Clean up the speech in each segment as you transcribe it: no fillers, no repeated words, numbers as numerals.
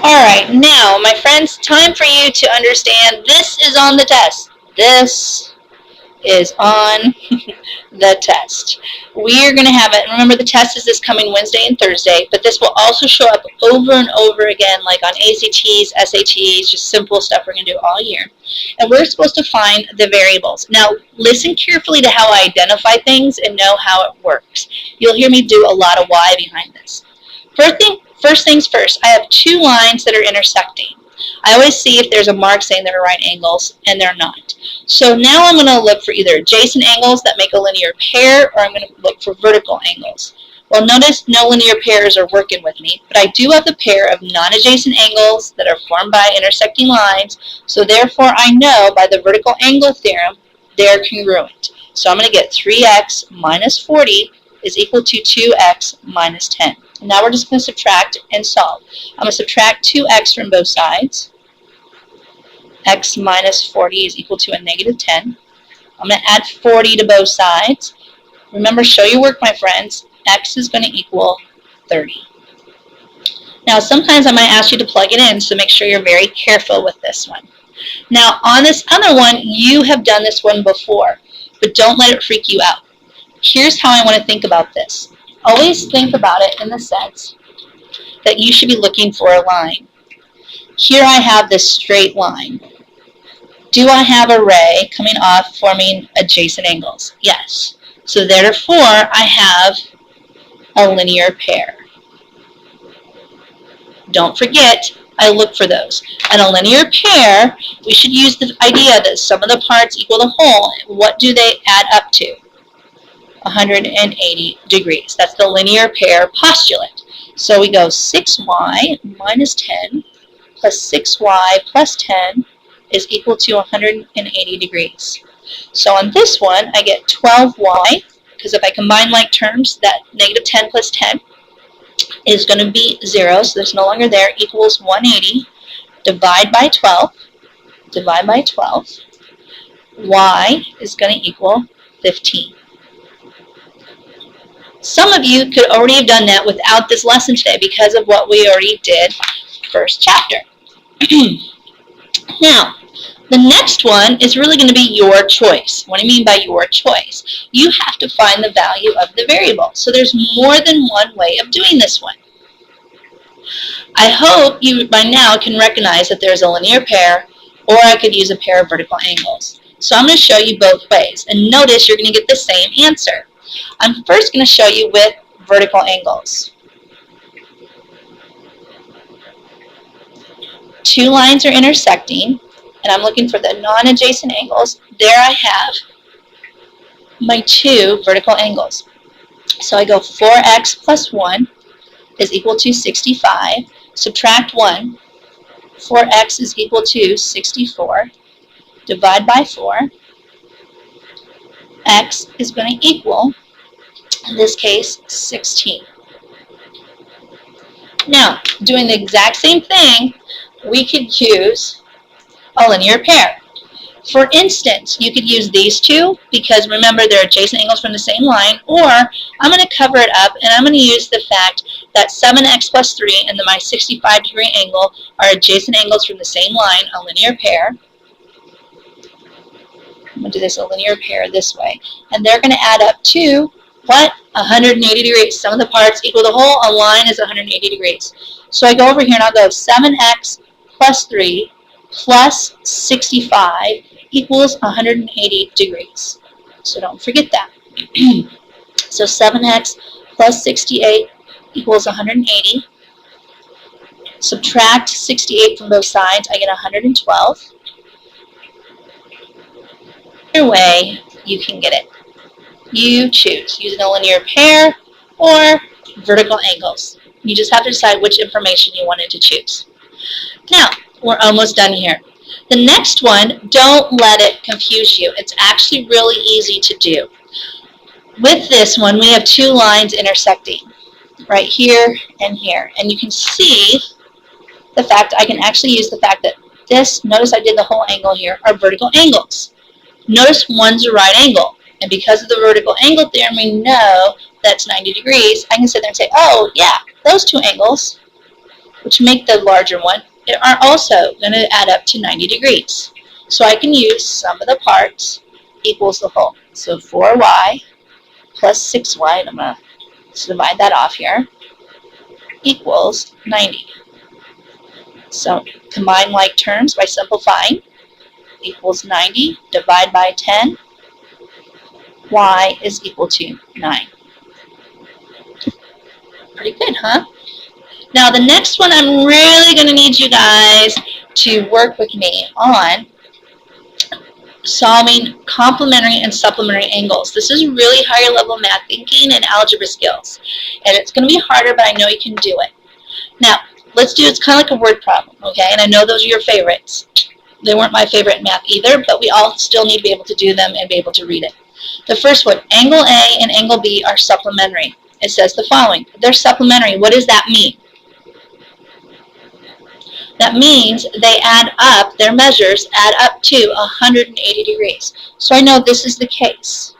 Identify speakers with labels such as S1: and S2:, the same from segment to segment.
S1: Alright, now, my friends, time for you to understand this is on the test. This is on the test. We are going to have it. Remember, the test is this coming Wednesday and Thursday, but this will also show up over and over again, like on ACTs, SATs, just simple stuff we're going to do all year. And we're supposed to find the variables. Now, listen carefully to how I identify things and know how it works. You'll hear me do a lot of why behind this. First things first, I have two lines that are intersecting. I always see if there's a mark saying they're right angles, and they're not. So now I'm going to look for either adjacent angles that make a linear pair, or I'm going to look for vertical angles. Well, notice no linear pairs are working with me, but I do have the pair of non-adjacent angles that are formed by intersecting lines, so therefore I know by the vertical angle theorem they're congruent. So I'm going to get 3x minus 40 is equal to 2x minus 10. And now we're just going to subtract and solve. I'm going to subtract 2x from both sides. X minus 40 is equal to a negative 10. I'm going to add 40 to both sides. Remember, show your work, my friends. X is going to equal 30. Now, sometimes I might ask you to plug it in, so make sure you're very careful with this one. Now, on this other one, you have done this one before, but don't let it freak you out. Here's how I want to think about this. Always think about it in the sense that you should be looking for a line. Here I have this straight line. Do I have a ray coming off forming adjacent angles? Yes. So therefore, I have a linear pair. Don't forget, I look for those. And a linear pair, we should use the idea that sum of the parts equal the whole. What do they add up to? 180 degrees. That's the linear pair postulate. So we go 6y minus 10 plus 6y plus 10 is equal to 180 degrees. So on this one, I get 12y, because if I combine like terms, that negative 10 plus 10 is going to be 0, so there's no longer there, equals 180. Divide by 12. Divide by 12. Y is going to equal 15. Some of you could already have done that without this lesson today because of what we already did first chapter. Now, the next one is really going to be your choice. What do you mean by your choice? You have to find the value of the variable. So there's more than one way of doing this one. I hope you by now can recognize that there's a linear pair, or I could use a pair of vertical angles. So I'm going to show you both ways. And notice you're going to get the same answer. I'm first going to show you with vertical angles. Two lines are intersecting, and I'm looking for the non-adjacent angles. There I have my two vertical angles. So I go 4x plus 1 is equal to 65. Subtract 1. 4x is equal to 64. Divide by 4. X is going to equal, in this case, 16. Now, doing the exact same thing, we could use a linear pair. For instance, you could use these two because remember they're adjacent angles from the same line, or I'm going to cover it up and I'm going to use the fact that 7x plus 3 and my 65 degree angle are adjacent angles from the same line, a linear pair. I'm going to do this a linear pair this way. And they're going to add up to, what? 180 degrees. Sum of the parts equal the whole. A line is 180 degrees. So I go over here and I'll go 7x plus 3 plus 65 equals 180 degrees. So don't forget that. So 7x plus 68 equals 180. Subtract 68 from both sides, I get 112. Either way, you can get it. You choose using a linear pair or vertical angles. You just have to decide which information you wanted to choose. Now, we're almost done here. The next one, don't let it confuse you. It's actually really easy to do. With this one, we have two lines intersecting, right here and here. And you can see the fact, I can actually use the fact that this, notice I did the whole angle here, are vertical angles. Notice one's a right angle. And because of the vertical angle theorem, we know that's 90 degrees. I can sit there and say, oh, yeah, those two angles which make the larger one, are also going to add up to 90 degrees. So I can use sum of the parts equals the whole. So 4y plus 6y, I'm going to divide that off here, equals 90. So combine like terms by simplifying, equals 90, divide by 10, y is equal to 9. Pretty good, huh? Now the next one I'm really going to need you guys to work with me on solving complementary and supplementary angles. This is really higher level math thinking and algebra skills. And it's going to be harder, but I know you can do it. Now, let's do, it's kind of like a word problem, okay? And I know those are your favorites. They weren't my favorite in math either, but we all still need to be able to do them and be able to read it. The first one, angle A and angle B are supplementary. It says the following. They're supplementary. What does that mean? That means they add up, their measures add up to 180 degrees. So I know this is the case.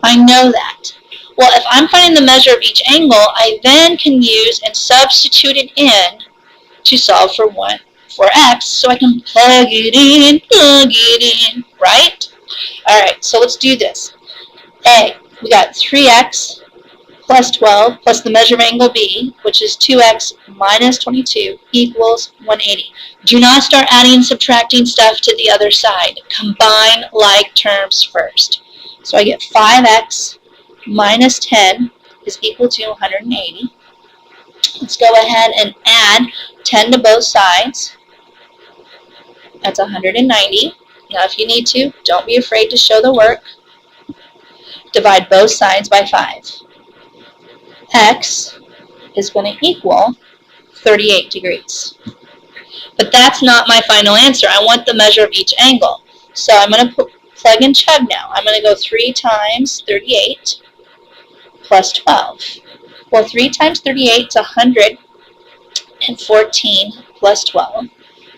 S1: I know that. Well, if I'm finding the measure of each angle, I then can use and substitute it in to solve for x, so I can plug it in, right? All right, so let's do this. A, we got 3x plus 12 plus the measure of angle B, which is 2x minus 22, equals 180. Do not start adding and subtracting stuff to the other side. Combine like terms first. So I get 5x minus 10 is equal to 180. Let's go ahead and add 10 to both sides. That's 190. Now if you need to, don't be afraid to show the work. Divide both sides by 5. X is going to equal 38 degrees. But that's not my final answer. I want the measure of each angle. So I'm going to plug and chug now. I'm going to go 3 times 38 plus 12. Well, 3 times 38 is 114 plus 12,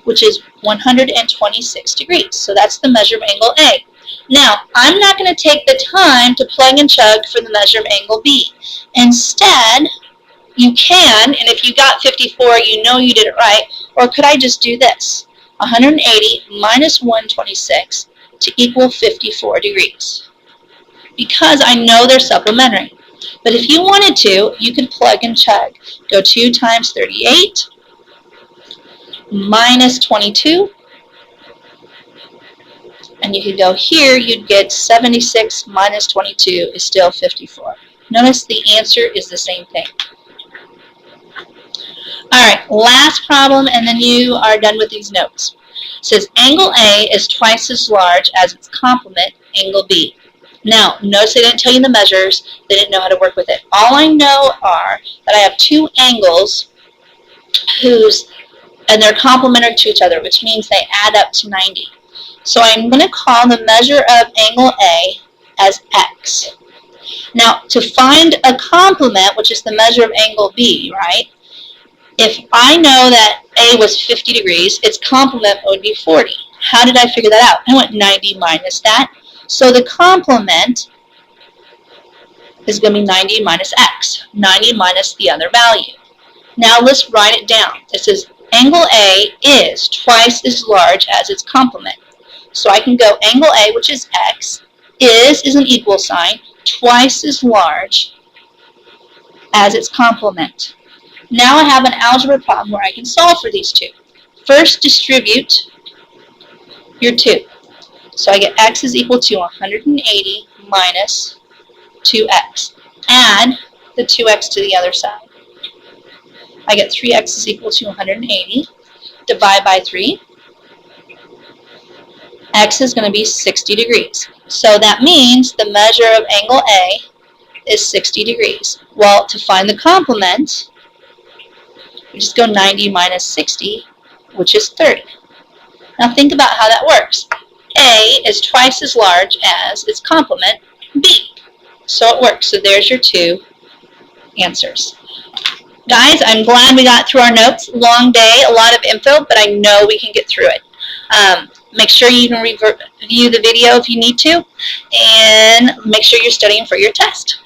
S1: which is 126 degrees. So that's the measure of angle A. Now, I'm not going to take the time to plug and chug for the measure of angle B. Instead, you can, and if you got 54, you know you did it right, or could I just do this? 180 minus 126 to equal 54 degrees. Because I know they're supplementary. But if you wanted to, you could plug and chug. Go 2 times 38 minus 22. And you could go here, you'd get 76 minus 22 is still 54. Notice the answer is the same thing. All right, last problem, and then you are done with these notes. It says angle A is twice as large as its complement, angle B. Now, notice they didn't tell you the measures. They didn't know how to work with it. All I know are that I have 2 angles and they're complementary to each other, which means they add up to 90. So I'm going to call the measure of angle A as x. Now, to find a complement, which is the measure of angle B, right? If I know that A was 50 degrees, its complement would be 40. How did I figure that out? I went 90 minus that. So the complement is going to be 90 minus x. 90 minus the other value. Now let's write it down. It says angle A is twice as large as its complement. So I can go angle A, which is x, is an equal sign, twice as large as its complement. Now I have an algebra problem where I can solve for these two. First, distribute your 2. So I get x is equal to 180 minus 2x. Add the 2x to the other side. I get 3x is equal to 180. Divide by 3. X is going to be 60 degrees. So that means the measure of angle A is 60 degrees. Well, to find the complement, we just go 90 minus 60, which is 30. Now think about how that works. A is twice as large as its complement, B. So it works. So there's your 2 answers. Guys, I'm glad we got through our notes. Long day, a lot of info, but I know we can get through it. Make sure you can review the video if you need to, and make sure you're studying for your test.